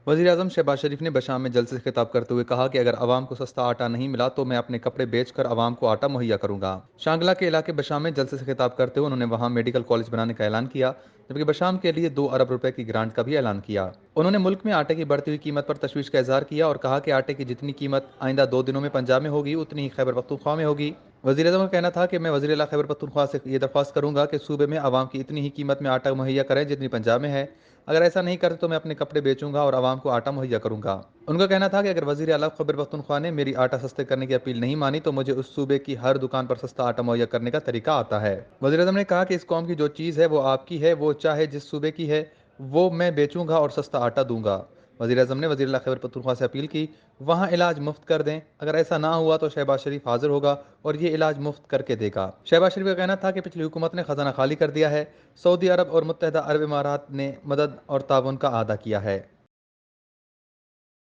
वज़ीर-ए-आज़म शहबाज शरीफ ने बशाम में जलसे से खिताब करते हुए कहा कि अगर अवाम को सस्ता आटा नहीं मिला तो मैं अपने कपड़े बेचकर अवाम को आटा मुहैया करूंगा। शांगला के इलाके बशाम में जलसे से खिताब करते हुए उन्होंने वहां मेडिकल कॉलेज बनाने का ऐलान किया, जबकि बशाम के लिए 2 अरब रुपए की ग्रांट का भी ऐलान किया। उन्होंने मुल्क में आटे की बढ़ती हुई कीमत पर तशवीश का इजहार किया और कहा कि आटे की जितनी कीमत आइंदा 2 दिनों में पंजाब में होगी उतनी ही खैबर पख्तूनख्वा में होगी। वज़ीर-ए-आज़म का कहना था कि मैं वज़ीर-ए-आला खैबर पख्तूनख्वा से ये दरख्वास्त करूंगा कि सूबे में आवाम की इतनी ही कीमत में आटा मुहैया करें जितनी पंजाब में है। अगर ऐसा नहीं करते तो मैं अपने कपड़े बेचूंगा और आवाम को आटा मुहैया करूंगा। उनका कहना था कि अगर वज़ीर आला खैबर पख्तूनख्वा ने मेरी आटा सस्ते करने की अपील नहीं मानी तो मुझे उस सूबे की हर दुकान पर सस्ता आटा मुहैया करने का तरीका आता है। वज़ीर-ए-आज़म ने कहा कि इस कौम की जो चीज़ है वो आपकी है, वो चाहे जिस सूबे की है, वो मैं बेचूंगा और सस्ता आटा दूंगा। वज़ीर-ए-आज़म ने वज़ीर आला खैबर पख्तूनख्वा से अपील की वहाँ इलाज मुफ्त कर दें। अगर ऐसा ना हुआ तो शहबाज शरीफ हाजिर होगा और ये इलाज मुफ्त करके देगा। शहबाज शरीफ का कहना था कि पिछली हुकूमत ने खजाना खाली कर दिया है। सऊदी अरब और मुत्तहदा अरब इमारात ने मदद और ताउन का अदा किया है।